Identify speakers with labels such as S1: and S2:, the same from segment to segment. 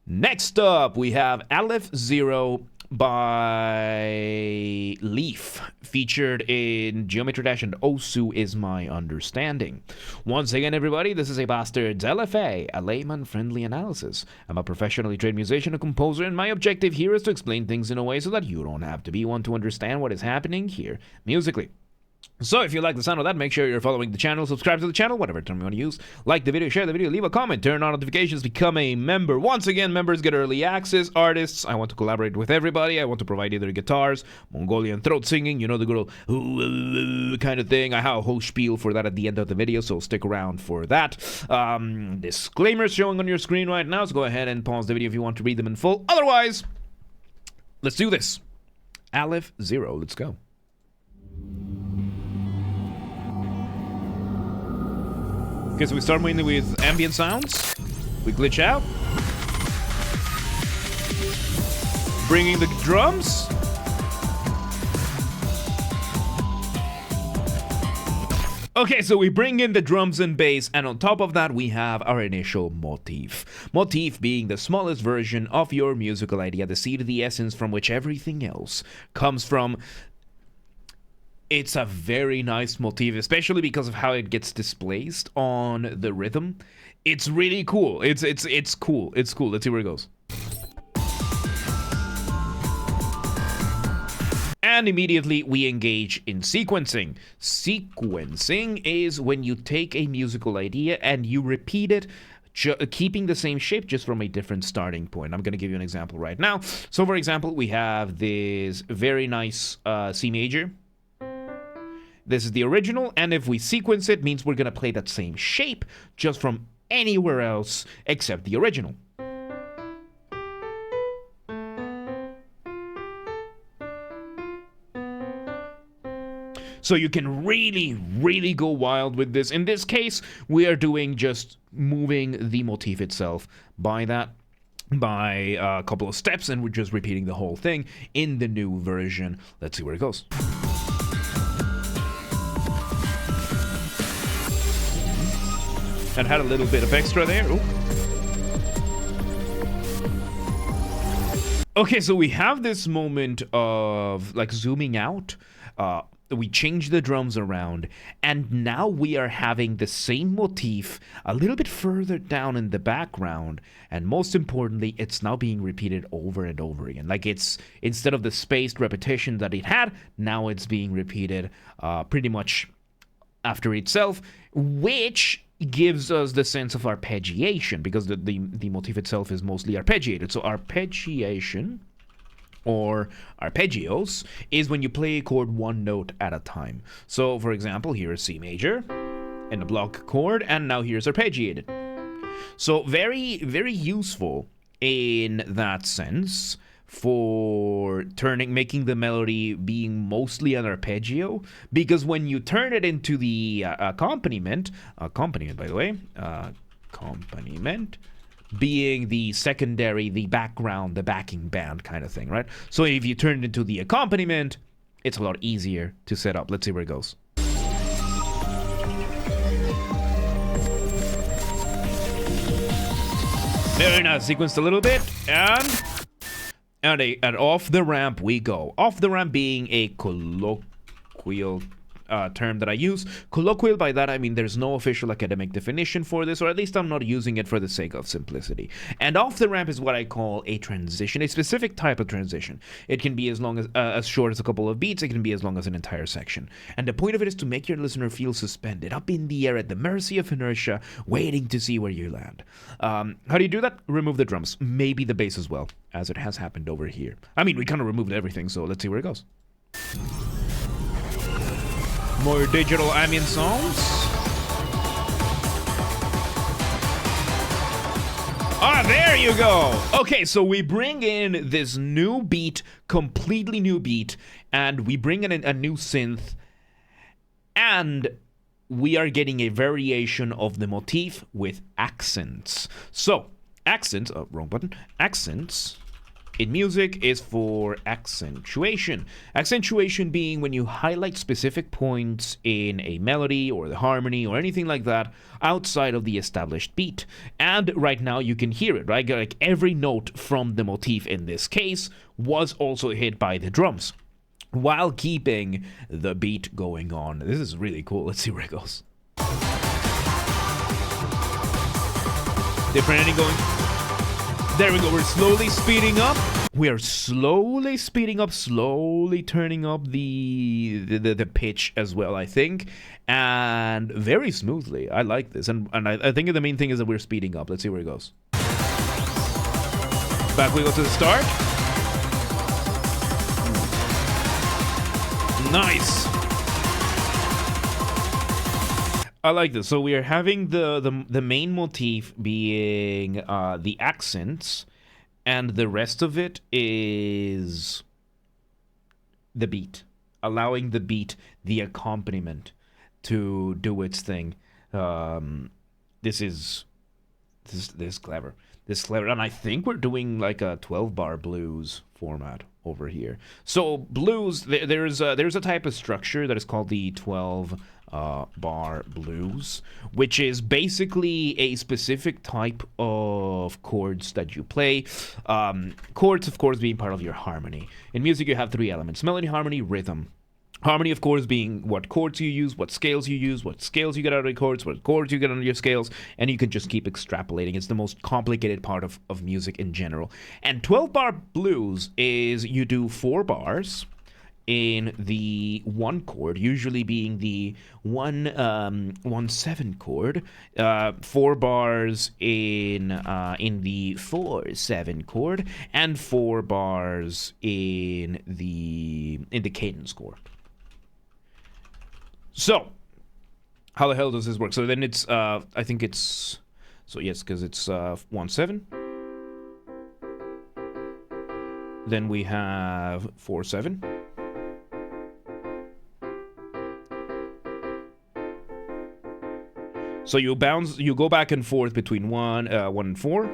S1: Next up, we have Aleph-0 by LeaF, featured in Geometry Dash and Osu is my understanding. Once again, everybody, this is a Basterd's LFA, a layman-friendly analysis. I'm a professionally trained musician and composer, and my objective here is to explain things in a way so that you don't have to be one to understand what is happening here musically. So if you like the sound of that, make sure you're following the channel, subscribe to the channel, whatever term you want to use. Like the video, share the video, leave a comment, turn on notifications, become a member. Once again, members get early access. Artists, I want to collaborate with everybody. I want to provide either guitars, Mongolian throat singing, you know, the good old kind of thing. I have a whole spiel for that at the end of the video, so stick around for that. Disclaimers showing on your screen right now, so go ahead and pause the video if you want to read them in full. Otherwise, let's do this. Aleph-0, let's go. Okay, so we start mainly with ambient sounds. We glitch out. Bringing the drums. Okay, so we bring in the drums and bass, and on top of that, we have our initial motif. Motif being the smallest version of your musical idea, the seed of the essence from which everything else comes from. It's a very nice motif, especially because of how it gets displaced on the rhythm. It's really cool. It's cool. It's cool. Let's see where it goes. And immediately we engage in sequencing. Sequencing is when you take a musical idea and you repeat it, keeping the same shape just from a different starting point. I'm going to give you an example right now. So for example, we have this very nice C major. This is the original, and if we sequence it, means we're going to play that same shape just from anywhere else except the original. So you can really go wild with this. In this case, we are doing just moving the motif itself by a couple of steps, and we're just repeating the whole thing in the new version. Let's see where it goes. And had a little bit of extra there. Ooh. Okay, so we have this moment of like zooming out. We change the drums around, and now we are having the same motif a little bit further down in the background, and most importantly, it's now being repeated over and over again. Like, it's, instead of the spaced repetition that it had, now it's being repeated pretty much after itself, which gives us the sense of arpeggiation, because the motif itself is mostly arpeggiated. So arpeggiation, or arpeggios, is when you play a chord one note at a time. So for example, here is C major and a block chord, and now here's arpeggiated. So very useful in that sense for making the melody being mostly an arpeggio, because when you turn it into the accompaniment by the way, accompaniment being the secondary, the background, the backing band kind of thing, right? So if you turn it into the accompaniment, it's a lot easier to set up. Let's see where it goes. Very nice, sequenced a little bit, and off the ramp we go. Off the ramp being a colloquial term that I use. Colloquial, by that I mean there's no official academic definition for this, or at least I'm not using it for the sake of simplicity. And off the ramp is what I call a transition, a specific type of transition. It can be as short as a couple of beats, it can be as long as an entire section. And the point of it is to make your listener feel suspended, up in the air at the mercy of inertia, waiting to see where you land. How do you do that? Remove the drums, maybe the bass as well, as it has happened over here. I mean, we kind of removed everything, so let's see where it goes. More digital ambient sounds. Ah, there you go. Okay, so we bring in this new beat, completely new beat, and we bring in a new synth, and we are getting a variation of the motif with accents. So, accents, wrong button, accents in music is for accentuation. Accentuation being when you highlight specific points in a melody or the harmony or anything like that outside of the established beat. And right now you can hear it, right? Like every note from the motif in this case was also hit by the drums while keeping the beat going on. This is really cool. Let's see where it goes. Different ending going. There we go. We're slowly speeding up. We are slowly speeding up, slowly turning up the pitch as well, I think, and very smoothly. I like this, and I think the main thing is that we're speeding up. Let's see where it goes. Back we go to the start. Nice. I like this. So we are having the main motif being the accents, and the rest of it is the beat, allowing the beat, the accompaniment, to do its thing. This is clever. This is clever, and I think we're doing like a 12-bar blues format over here. So blues, there's a type of structure that is called the 12 bar blues, which is basically a specific type of chords that you play. Chords, of course, being part of your harmony. In music, you have three elements: melody, harmony, rhythm. Harmony, of course, being what chords you use, what scales you use, what scales you get out of the chords, what chords you get on your scales, and you can just keep extrapolating. It's the most complicated part of music in general. And 12-bar blues is you do 4 bars in the 1 chord, usually being the 1-7 chord, 4 bars in the 4-7 chord, and 4 bars in the cadence chord. So, how the hell does this work? So then it's, I think it's, so yes, because it's 1-7. Then we have 4-7. So you go back and forth between 1 and 4.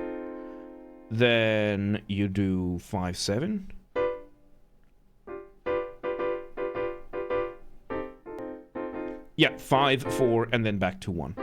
S1: Then you do 5-7. Yeah, 5, 4, and then back to 1.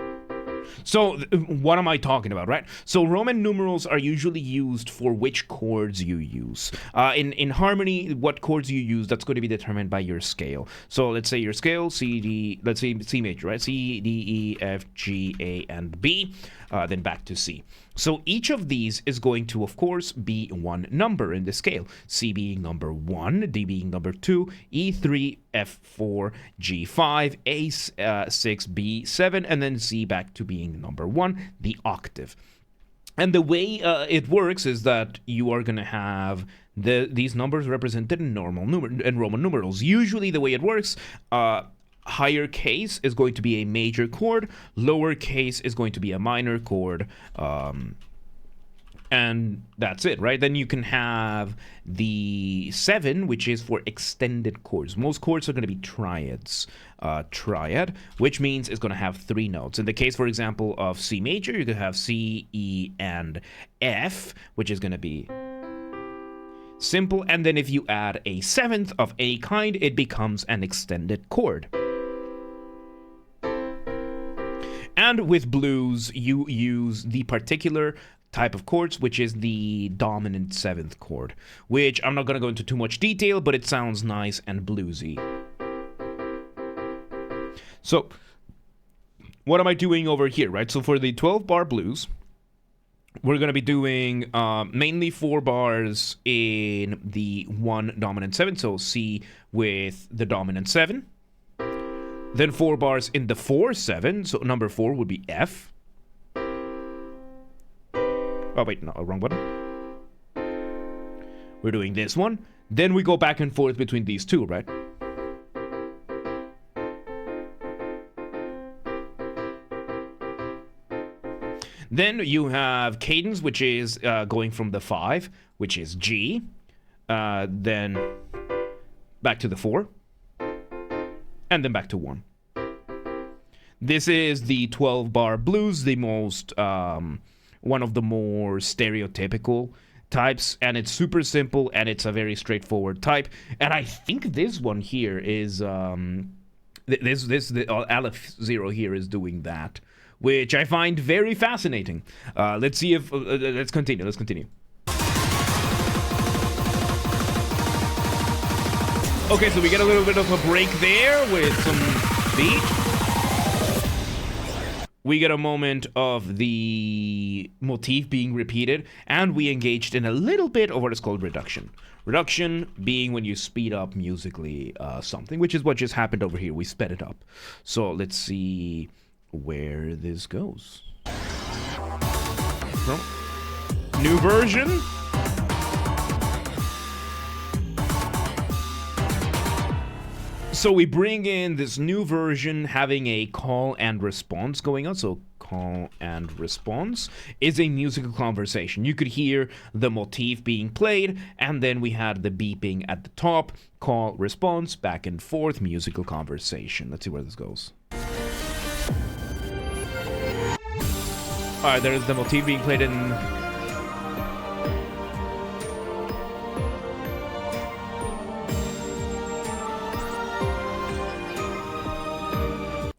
S1: So what am I talking about, right? So Roman numerals are usually used for which chords you use. In harmony, what chords you use, that's going to be determined by your scale. So let's say your scale, C, D, let's say C major, right? C, D, E, F, G, A, and B, then back to C. So each of these is going to, of course, be one number in the scale. C being number 1, D being number 2, E3, F4, G5, A6, B7, and then C back to being number 1, the octave. And the way it works is that you are going to have these numbers represented in Roman numerals. Usually the way it works, higher case is going to be a major chord, lower case is going to be a minor chord, and that's it, right? Then you can have the 7, which is for extended chords. Most chords are going to be triads. Triad, which means it's going to have 3 notes. In the case, for example, of C major, you could have C, E, and F, which is going to be simple. And then if you add a 7th of any kind, it becomes an extended chord. And with blues, you use the particular type of chords, which is the dominant 7th chord, which I'm not going to go into too much detail, but it sounds nice and bluesy. So, what am I doing over here, right? So for the 12-bar blues, we're going to be doing mainly 4 bars in the 1 dominant 7, so C with the dominant 7. Then 4 bars in the 4-7, so number 4 would be F. Oh wait, no, wrong button. We're doing this one. Then we go back and forth between these two, right? Then you have cadence, which is going from the 5, which is G, then back to the 4, and then back to 1. This is the 12-bar blues, the most, one of the more stereotypical types, and it's super simple, and it's a very straightforward type. And I think this one here is Aleph-0 here is doing that, which I find very fascinating. Let's see if let's continue. Okay, so we get a little bit of a break there with some beat. We get a moment of the motif being repeated, and we engaged in a little bit of what is called reduction. Reduction being when you speed up musically something, which is what just happened over here. We sped it up. So let's see where this goes. New version. So we bring in this new version having a call and response going on. So call and response is a musical conversation. You could hear the motif being played, and then we had the beeping at the top. Call, response, back and forth, musical conversation. Let's see where this goes. Alright, there's the motif being played in...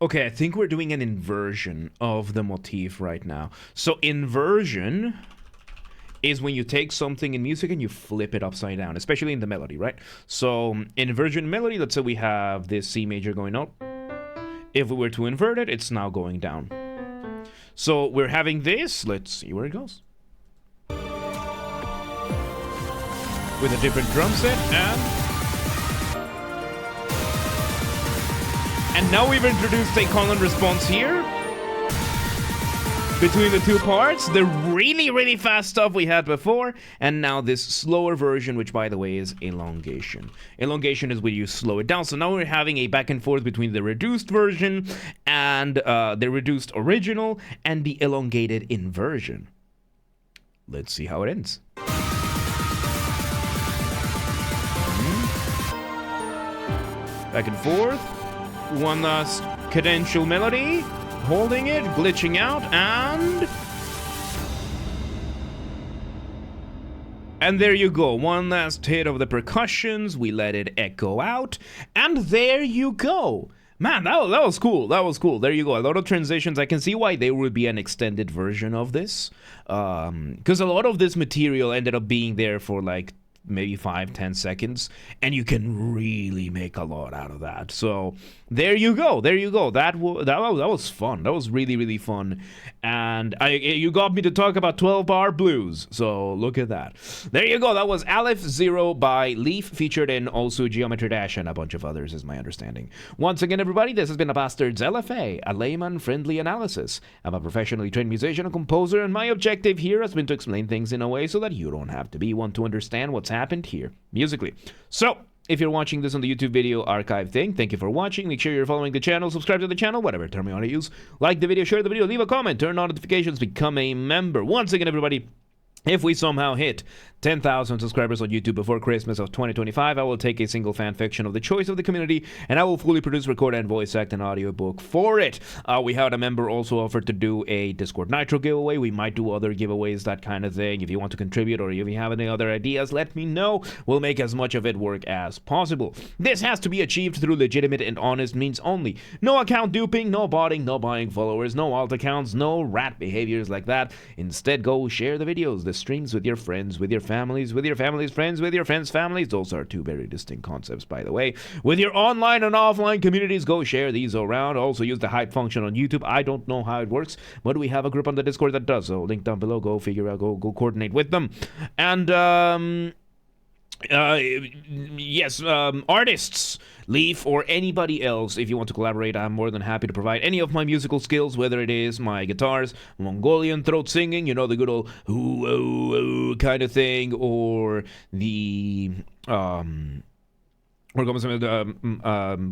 S1: Okay, I think we're doing an inversion of the motif right now. So inversion is when you take something in music and you flip it upside down, especially in the melody, right? So inversion melody, let's say we have this C major going up. If we were to invert it, it's now going down. So we're having this. Let's see where it goes. With a different drum set and now we've introduced a call and response here between the two parts. The really, really fast stuff we had before, and now this slower version, which by the way is elongation. Elongation is when you slow it down. So now we're having a back and forth between the reduced version and the reduced original and the elongated inversion. Let's see how it ends. Back and forth. One last cadential melody, holding it, glitching out, and there you go. One last hit of the percussions, we let it echo out, and there you go. Man, that was cool. That was cool. There you go. A lot of transitions. I can see why there would be an extended version of this, because a lot of this material ended up being there for like maybe 5-10 seconds, and you can really make a lot out of that. So there you go. That was fun. That was really, really fun. And you got me to talk about 12-bar blues, so look at that. There you go. That was Aleph-0 by LeaF, featured in also Geometry Dash and a bunch of others, is my understanding. Once again, everybody, this has been a Basterd's LFA, a layman-friendly analysis. I'm a professionally trained musician and composer, and my objective here has been to explain things in a way so that you don't have to be one to understand what's happened here musically. So if you're watching this on the YouTube video archive thing, thank you for watching. Make sure you're following the channel, subscribe to the channel, whatever term you want to use. Like the video, share the video, leave a comment, turn on notifications, become a member. Once again, everybody, if we somehow hit 10,000 subscribers on YouTube before Christmas of 2025, I will take a single fan fiction of the choice of the community, and I will fully produce, record, and voice act an audiobook for it. We had a member also offered to do a Discord Nitro giveaway. We might do other giveaways, that kind of thing. If you want to contribute or if you have any other ideas, let me know. We'll make as much of it work as possible. This has to be achieved through legitimate and honest means only. No account duping, no botting, no buying followers, no alt accounts, no rat behaviors like that. Instead, go share the videos, the streams with your friends, with your families, with your family's friends, with your friends' families. Those are two very distinct concepts, by the way. With your online and offline communities, go share these around. Also use the hype function on YouTube. I don't know how it works, but we have a group on the Discord that does. So link down below. Go figure out. Go coordinate with them. And yes, artists, LeaF, or anybody else, if you want to collaborate, I'm more than happy to provide any of my musical skills, whether it is my guitars, Mongolian throat singing, you know, the good old ooh, ooh, ooh kind of thing, or the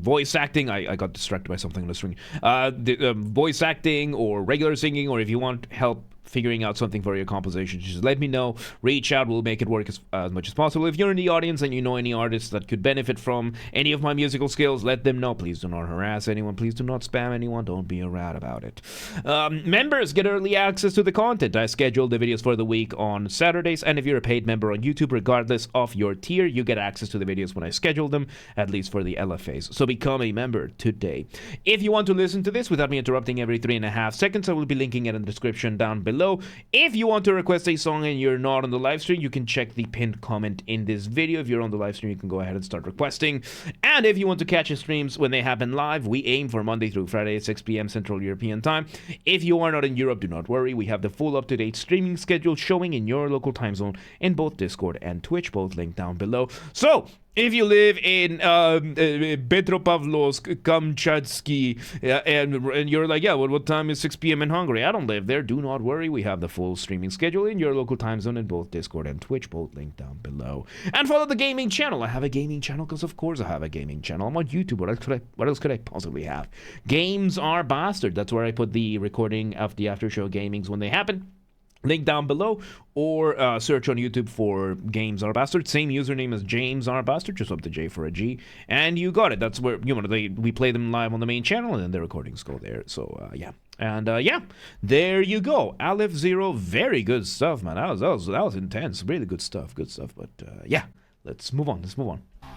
S1: voice acting. I got distracted by something on the string. The voice acting or regular singing, or if you want help figuring out something for your composition, just let me know. Reach out. We'll make it work as much as possible. If you're in the audience and you know any artists that could benefit from any of my musical skills, let them know. Please do not harass anyone. Please do not spam anyone. Don't be a rat about it. Members get early access to the content. I schedule the videos for the week on Saturdays, and if you're a paid member on YouTube, regardless of your tier, you get access to the videos when I schedule them, at least for the LFAs. So become a member today. If you want to listen to this without me interrupting every 3.5 seconds, I will be linking it in the description down below. If you want to request a song and you're not on the live stream, you can check the pinned comment in this video. If you're on the live stream, you can go ahead and start requesting. And if you want to catch the streams when they happen live, we aim for Monday through Friday at 6 p.m. Central European Time. If you are not in Europe, do not worry. We have the full up-to-date streaming schedule showing in your local time zone in both Discord and Twitch, both linked down below. So, if you live in Petropavlovsk, Kamchatsky, and you're like, yeah, well, what time is 6 p.m. in Hungary? I don't live there. Do not worry. We have the full streaming schedule in your local time zone in both Discord and Twitch, both linked down below. And follow the gaming channel. I have a gaming channel because, of course, I have a gaming channel. I'm on YouTube. What else could I possibly have? Games are Basterd. That's where I put the recording of the after show gamings when they happen. Link down below, or search on YouTube for Games Are Basterd. Same username as James R Basterd, just up the J for a G, and you got it. That's where we play them live on the main channel, and then the recordings go there. So yeah, and yeah, there you go. Aleph-0, very good stuff, man. That was intense, really good stuff, But yeah, let's move on.